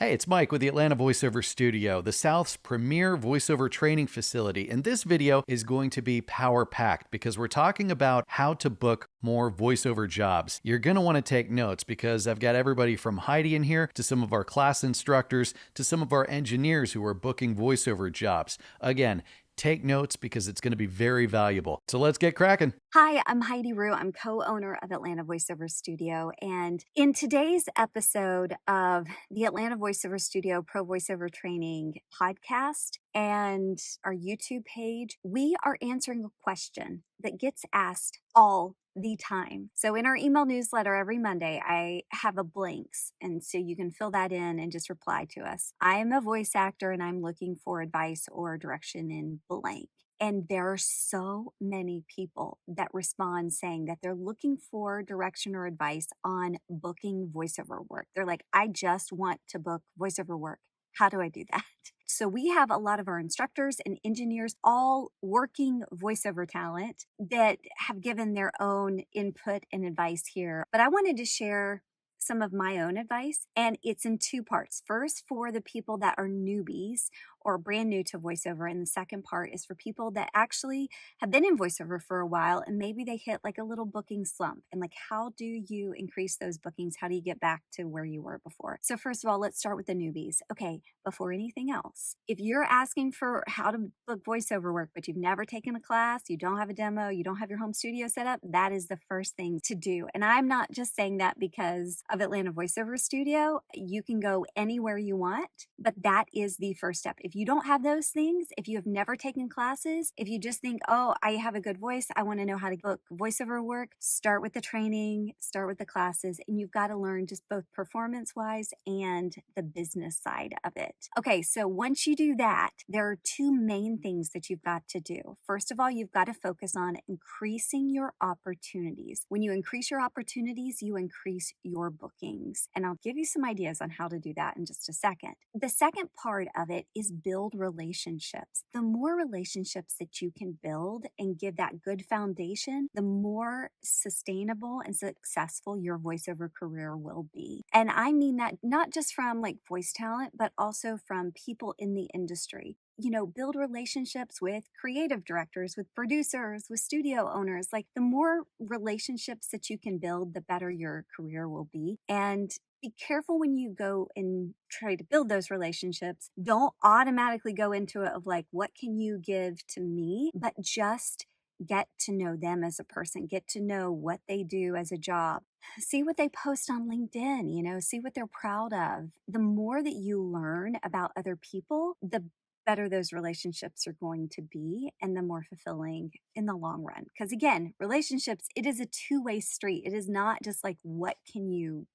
Hey, it's Mike with the Atlanta Voiceover Studio, the South's premier voiceover training facility. And this video is going to be power packed because we're talking about how to book more voiceover jobs. You're going to want to take notes because I've got everybody from Heidi in here to some of our class instructors to some of our engineers who are booking voiceover jobs. Again, take notes because it's going to be very valuable. So let's get cracking. Hi, I'm Heidi Rue. I'm co-owner of Atlanta Voiceover Studio. And in today's episode of the Atlanta Voiceover Studio Pro Voiceover Training podcast and our YouTube page, we are answering a question that gets asked all the time. So in our email newsletter every Monday, I have a blanks. And so you can fill that in and just reply to us. I am a voice actor and I'm looking for advice or direction in blank. And there are so many people that respond saying that they're looking for direction or advice on booking voiceover work. They're like, I just want to book voiceover work. How do I do that? So we have a lot of our instructors and engineers, all working voiceover talent, that have given their own input and advice here. But I wanted to share some of my own advice, and it's in two parts. First, for the people that are newbies or brand new to voiceover, and the second part is for people that actually have been in voiceover for a while and maybe they hit like a little booking slump, and like, how do you increase those bookings? How do you get back to where you were before? So first of all, let's start with the newbies. Okay, before anything else, if you're asking for how to book voiceover work but you've never taken a class, you don't have a demo, you don't have your home studio set up, that is the first thing to do. And I'm not just saying that because of Atlanta Voiceover Studio. You can go anywhere you want, but that is the first step. If you don't have those things, if you have never taken classes, if you just think, oh, I have a good voice, I want to know how to book voiceover work, start with the training, start with the classes, and you've got to learn just both performance wise and the business side of it. Okay, so once you do that, there are two main things that you've got to do. First of all, you've got to focus on increasing your opportunities. When you increase your opportunities, you increase your bookings. And I'll give you some ideas on how to do that in just a second. The second part of it is build relationships. The more relationships that you can build and give that good foundation, the more sustainable and successful your voiceover career will be. And I mean that not just from like voice talent, but also from people in the industry. You know, build relationships with creative directors, with producers, with studio owners. Like, the more relationships that you can build, the better your career will be. And be careful when you go and try to build those relationships. Don't automatically go into it of like, what can you give to me? But just get to know them as a person, get to know what they do as a job. See what they post on LinkedIn, see what they're proud of. The more that you learn about other people, the better those relationships are going to be, and the more fulfilling in the long run. Because again, relationships, it is a two-way street. It is not just like, what can you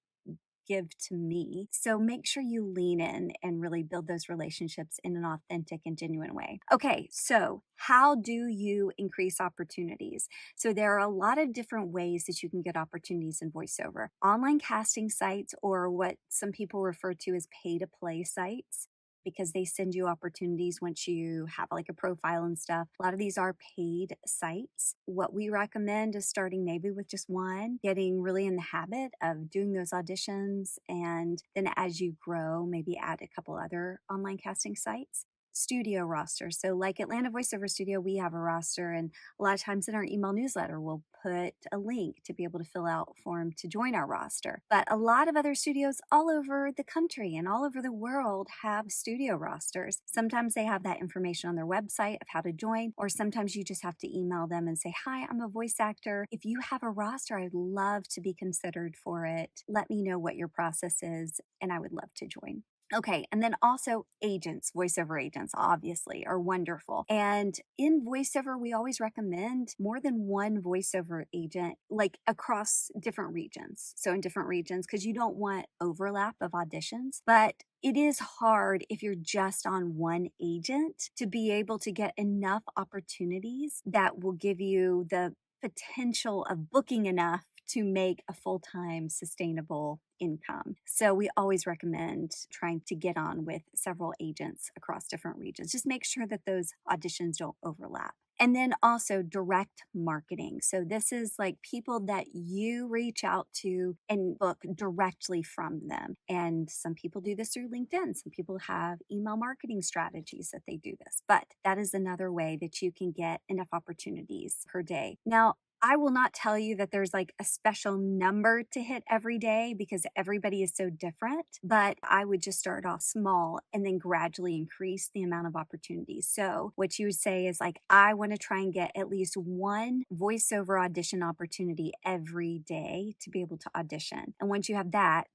give to me? So make sure you lean in and really build those relationships in an authentic and genuine way. Okay, so how do you increase opportunities? So there are a lot of different ways that you can get opportunities in voiceover. Online casting sites, or what some people refer to as pay to play sites, because they send you opportunities once you have like a profile and stuff. A lot of these are paid sites. What we recommend is starting maybe with just one, getting really in the habit of doing those auditions, and then as you grow, maybe add a couple other online casting sites. Studio roster. So like Atlanta Voiceover Studio, we have a roster, and a lot of times in our email newsletter, we'll put a link to be able to fill out a form to join our roster. But a lot of other studios all over the country and all over the world have studio rosters. Sometimes they have that information on their website of how to join, or sometimes you just have to email them and say, hi, I'm a voice actor. If you have a roster, I'd love to be considered for it. Let me know what your process is, and I would love to join. Okay, and then also agents, voiceover agents, obviously, are wonderful. And in voiceover, we always recommend more than one voiceover agent, like across different regions. So in different regions, because you don't want overlap of auditions. But it is hard if you're just on one agent to be able to get enough opportunities that will give you the potential of booking enough to make a full-time sustainable income. So we always recommend trying to get on with several agents across different regions. Just make sure that those auditions don't overlap. And then also direct marketing. So this is like people that you reach out to and book directly from them. And some people do this through LinkedIn. Some people have email marketing strategies that they do this. But that is another way that you can get enough opportunities per day. Now, I will not tell you that there's like a special number to hit every day because everybody is so different, but I would just start off small and then gradually increase the amount of opportunities. So, what you would say is like, I want to try and get at least one voiceover audition opportunity every day to be able to audition. And once you have that,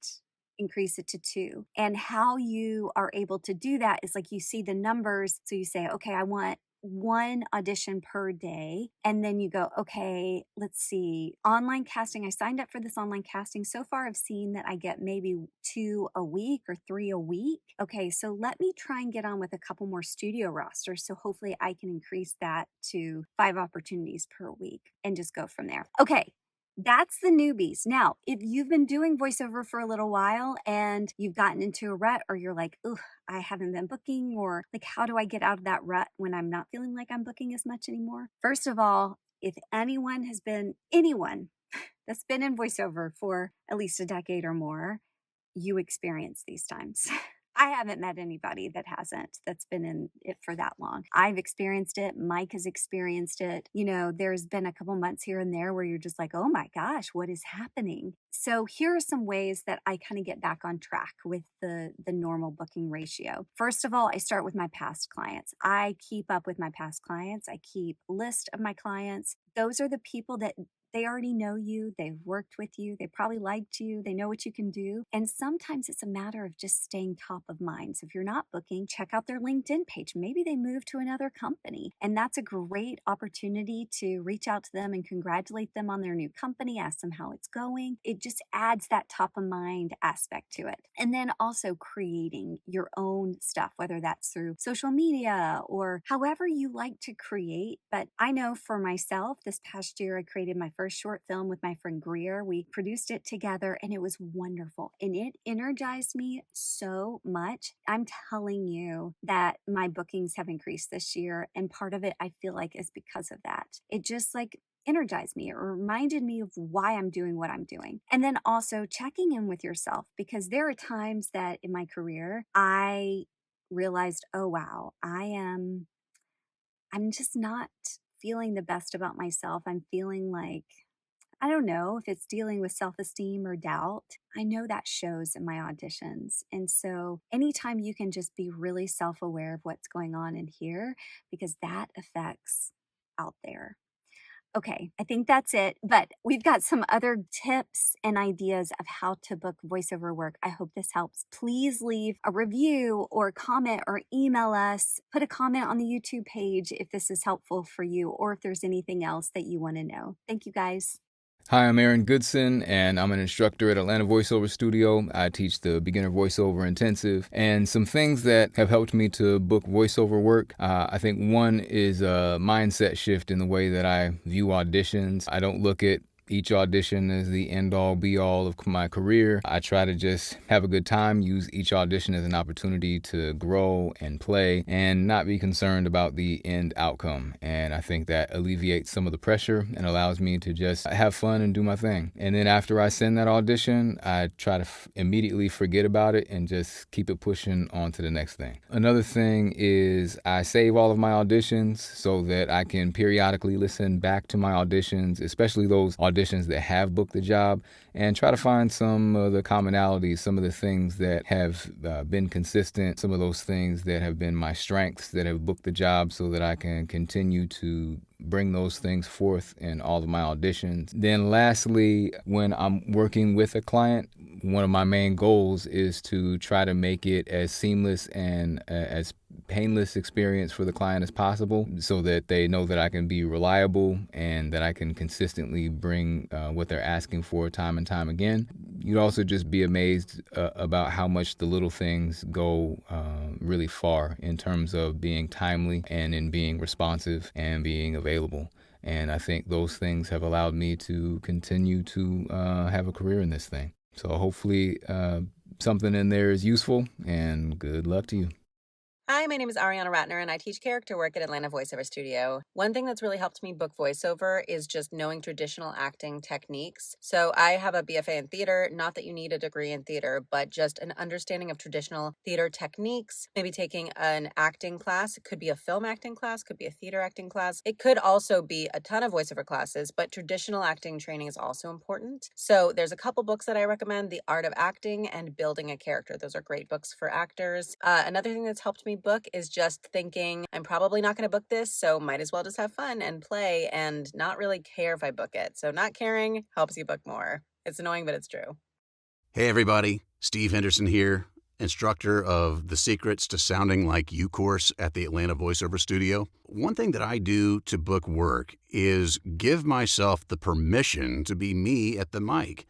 increase it to two. And how you are able to do that is like you see the numbers. So you say, okay, I want one audition per day. And then you go, okay, let's see, online casting. I signed up for this online casting. So far, I've seen that I get maybe 2 a week or 3 a week. Okay, so let me try and get on with a couple more studio rosters. So hopefully I can increase that to 5 opportunities per week and just go from there. Okay. That's the newbies. Now, if you've been doing voiceover for a little while and you've gotten into a rut, or you're like, ugh, I haven't been booking, or like, how do I get out of that rut when I'm not feeling like I'm booking as much anymore? First of all, if anyone that's been in voiceover for at least a decade or more, you experience these times. I haven't met anybody that hasn't, that's been in it for that long. I've experienced it. Mike has experienced it. You know, there's been a couple months here and there where you're just like, oh my gosh, what is happening? So here are some ways that I kind of get back on track with the normal booking ratio. First of all, I start with my past clients. I keep up with my past clients. I keep a list of my clients. Those are the people that they already know you, they've worked with you, they probably liked you, they know what you can do. And sometimes it's a matter of just staying top of mind. So if you're not booking, check out their LinkedIn page. Maybe they moved to another company. And that's a great opportunity to reach out to them and congratulate them on their new company, ask them how it's going. It just adds that top of mind aspect to it. And then also creating your own stuff, whether that's through social media or however you like to create. But I know for myself, this past year, I created my first short film with my friend Greer. We produced it together and it was wonderful. And it energized me so much. I'm telling you that my bookings have increased this year. And part of it, I feel like, is because of that. It just like energized me. It reminded me of why I'm doing what I'm doing. And then also checking in with yourself, because there are times that in my career, I realized, oh, wow, I'm just not feeling the best about myself. I'm feeling like, I don't know if it's dealing with self esteem or doubt. I know that shows in my auditions. And so, anytime you can just be really self aware of what's going on in here, because that affects out there. Okay, I think that's it. But we've got some other tips and ideas of how to book voiceover work. I hope this helps. Please leave a review or comment or email us. Put a comment on the YouTube page if this is helpful for you or if there's anything else that you want to know. Thank you guys. Hi, I'm Aaron Goodson, and I'm an instructor at Atlanta Voiceover Studio. I teach the beginner voiceover intensive, and some things that have helped me to book voiceover work. I think one is a mindset shift in the way that I view auditions. I don't look at each audition as the end-all, be-all of my career. I try to just have a good time, use each audition as an opportunity to grow and play, and not be concerned about the end outcome. And I think that alleviates some of the pressure and allows me to just have fun and do my thing. And then after I send that audition, I try to immediately forget about it and just keep it pushing on to the next thing. Another thing is I save all of my auditions so that I can periodically listen back to my auditions, especially those auditions that have booked the job, and try to find some of the commonalities, some of the things that have been consistent, some of those things that have been my strengths that have booked the job, so that I can continue to bring those things forth in all of my auditions. Then lastly, when I'm working with a client, one of my main goals is to try to make it as seamless and as painless experience for the client as possible, so that they know that I can be reliable and that I can consistently bring what they're asking for time and time again. You'd also just be amazed about how much the little things go really far in terms of being timely and in being responsive and being available. And I think those things have allowed me to continue to have a career in this thing. So hopefully something in there is useful, and good luck to you. Hi, my name is Arianna Ratner, and I teach character work at Atlanta Voiceover Studio. One thing that's really helped me book voiceover is just knowing traditional acting techniques. So I have a BFA in theater, not that you need a degree in theater, but just an understanding of traditional theater techniques, maybe taking an acting class. It could be a film acting class, could be a theater acting class. It could also be a ton of voiceover classes, but traditional acting training is also important. So there's a couple books that I recommend, The Art of Acting and Building a Character. Those are great books for actors. Another thing that's helped me book is just thinking, I'm probably not going to book this, so might as well just have fun and play and not really care if I book it. So not caring helps you book more. It's annoying, but it's true. Hey everybody, Steve Henderson here, instructor of the Secrets to Sounding Like You course at the Atlanta Voiceover Studio. One thing that I do to book work is give myself the permission to be me at the mic.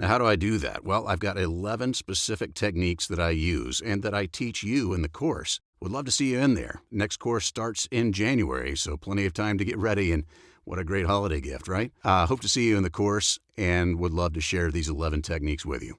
Now, how do I do that? Well, I've got 11 specific techniques that I use and that I teach you in the course. Would love to see you in there. Next course starts in January, so plenty of time to get ready, and what a great holiday gift, right? Hope to see you in the course and would love to share these 11 techniques with you.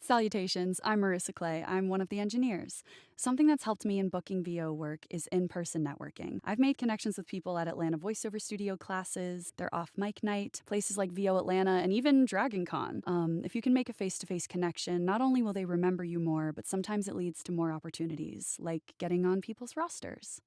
Salutations, I'm Marissa Clay. I'm one of the engineers. Something that's helped me in booking VO work is in-person networking. I've made connections with people at Atlanta Voiceover Studio classes, their off-mic night, places like VO Atlanta, and even Dragon Con. If you can make a face-to-face connection, not only will they remember you more, but sometimes it leads to more opportunities, like getting on people's rosters.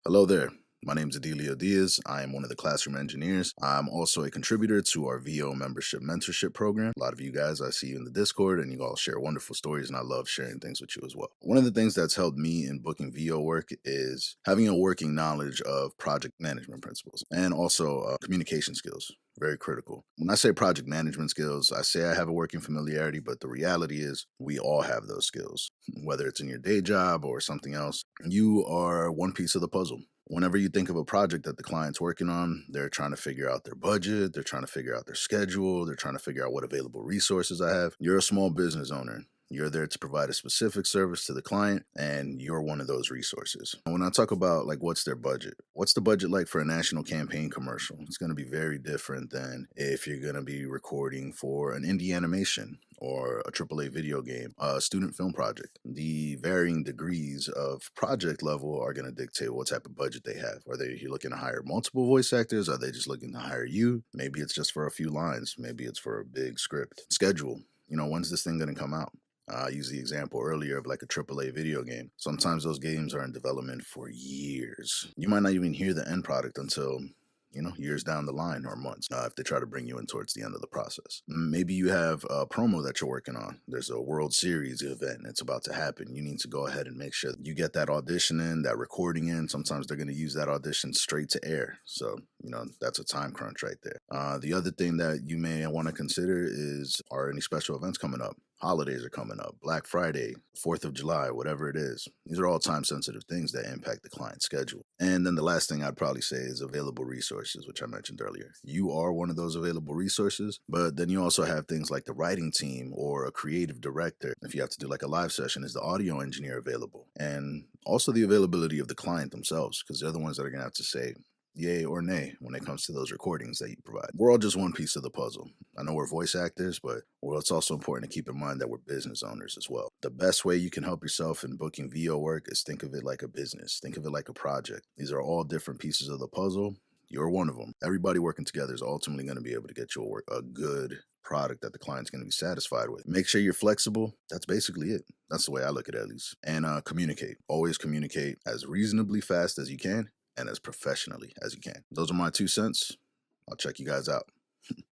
Hello there. My name is Edilio Diaz. I am one of the classroom engineers. I'm also a contributor to our VO membership mentorship program. A lot of you guys, I see you in the Discord, and you all share wonderful stories, and I love sharing things with you as well. One of the things that's helped me in booking VO work is having a working knowledge of project management principles and also communication skills. Very critical. When I say project management skills, I say I have a working familiarity, but the reality is we all have those skills. Whether it's in your day job or something else, you are one piece of the puzzle. Whenever you think of a project that the client's working on, they're trying to figure out their budget, they're trying to figure out their schedule, they're trying to figure out what available resources I have. You're a small business owner. You're there to provide a specific service to the client, and you're one of those resources. When I talk about like what's their budget, what's the budget like for a national campaign commercial? It's going to be very different than if you're going to be recording for an indie animation or a AAA video game, a student film project. The varying degrees of project level are going to dictate what type of budget they have. Are they looking to hire multiple voice actors? Are they just looking to hire you? Maybe it's just for a few lines. Maybe it's for a big script. Schedule. When's this thing going to come out? I used the example earlier of like a AAA video game. Sometimes those games are in development for years. You might not even hear the end product until years down the line or months if they try to bring you in towards the end of the process. Maybe you have a promo that you're working on. There's a World Series event. It's about to happen. You need to go ahead and make sure you get that audition in, that recording in. Sometimes they're going to use that audition straight to air. So, that's a time crunch right there. The other thing that you may want to consider is, are any special events coming up? Holidays are coming up, Black Friday, 4th of July, whatever it is. These are all time-sensitive things that impact the client's schedule. And then the last thing I'd probably say is available resources, which I mentioned earlier. You are one of those available resources, but then you also have things like the writing team or a creative director. If you have to do like a live session, is the audio engineer available? And also the availability of the client themselves, because they're the ones that are going to have to say yay or nay when it comes to those recordings that you provide. We're all just one piece of the puzzle. I know we're voice actors, but it's also important to keep in mind that we're business owners as well. The best way you can help yourself in booking VO work is think of it like a business. Think of it like a project. These are all different pieces of the puzzle. You're one of them. Everybody working together is ultimately going to be able to get you a good product that the client's going to be satisfied with. Make sure you're flexible. That's basically it. That's the way I look at it, at least. And communicate. Always communicate as reasonably fast as you can and as professionally as you can. Those are my 2 cents. I'll check you guys out.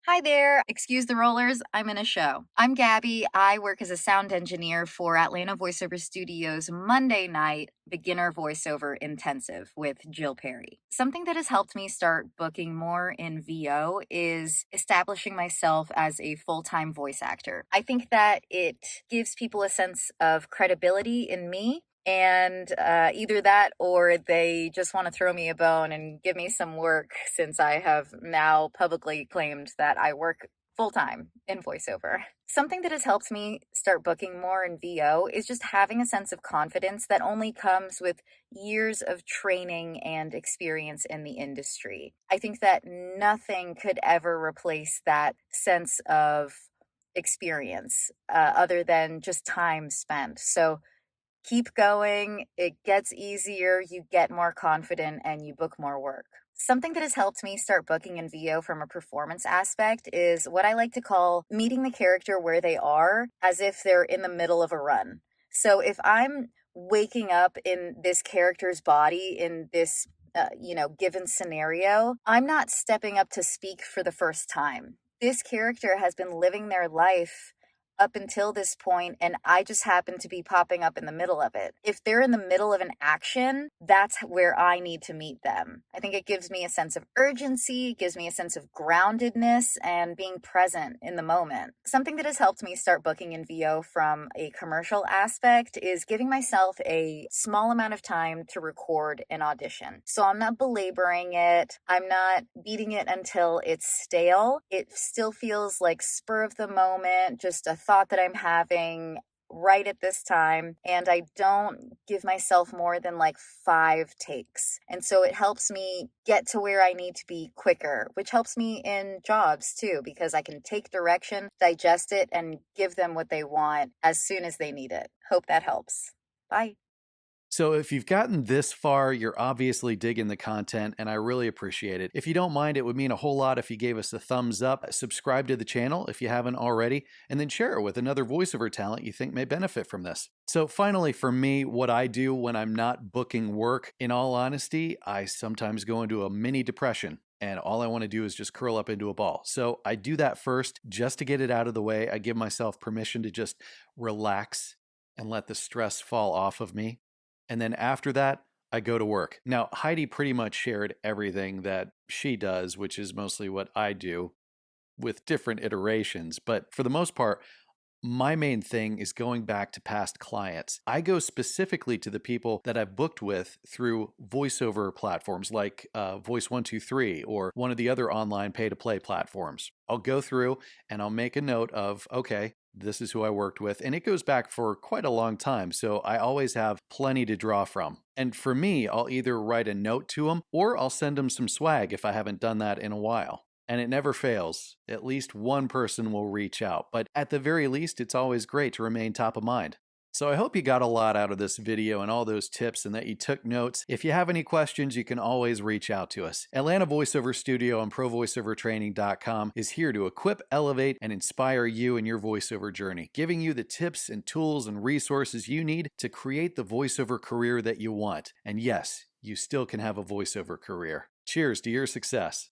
Hi there. Excuse the rollers. I'm in a show. I'm Gabby. I work as a sound engineer for Atlanta Voiceover Studio's Monday night beginner voiceover intensive with Jill Perry. Something that has helped me start booking more in VO is establishing myself as a full-time voice actor. I think that it gives people a sense of credibility in me. And either that or they just want to throw me a bone and give me some work, since I have now publicly claimed that I work full-time in voiceover. Something that has helped me start booking more in VO is just having a sense of confidence that only comes with years of training and experience in the industry. I think that nothing could ever replace that sense of experience other than just time spent. So Keep going. It gets easier. You get more confident and you book more work. Something that has helped me start booking in VO from a performance aspect is what I like to call meeting the character where they are as if they're in the middle of a run. So if I'm waking up in this character's body in this given scenario, I'm not stepping up to speak for the first time. This character has been living their life up until this point, and I just happen to be popping up in the middle of it. If they're in the middle of an action, that's where I need to meet them. I think it gives me a sense of urgency, gives me a sense of groundedness and being present in the moment. Something that has helped me start booking in VO from a commercial aspect is giving myself a small amount of time to record an audition. So I'm not belaboring it. I'm not beating it until it's stale. It still feels like spur of the moment, just a thought that I'm having right at this time, and I don't give myself more than like 5 takes. And so it helps me get to where I need to be quicker, which helps me in jobs too, because I can take direction, digest it, and give them what they want as soon as they need it. Hope that helps. Bye. So if you've gotten this far, you're obviously digging the content, and I really appreciate it. If you don't mind, it would mean a whole lot if you gave us a thumbs up, subscribe to the channel if you haven't already, and then share it with another voiceover talent you think may benefit from this. So finally, for me, what I do when I'm not booking work, in all honesty, I sometimes go into a mini depression. And all I want to do is just curl up into a ball. So I do that first just to get it out of the way. I give myself permission to just relax and let the stress fall off of me. And then after that, I go to work. Now, Heidi pretty much shared everything that she does, which is mostly what I do with different iterations. But for the most part, my main thing is going back to past clients. I go specifically to the people that I've booked with through voiceover platforms like Voice123 or one of the other online pay-to-play platforms. I'll go through and I'll make a note of, okay, this is who I worked with, and it goes back for quite a long time, so I always have plenty to draw from. And for me, I'll either write a note to them or I'll send them some swag if I haven't done that in a while. And it never fails. At least one person will reach out, but at the very least, it's always great to remain top of mind. So I hope you got a lot out of this video and all those tips and that you took notes. If you have any questions, you can always reach out to us. Atlanta Voiceover Studio and ProVoiceOverTraining.com is here to equip, elevate, and inspire you in your voiceover journey, giving you the tips and tools and resources you need to create the voiceover career that you want. And yes, you still can have a voiceover career. Cheers to your success.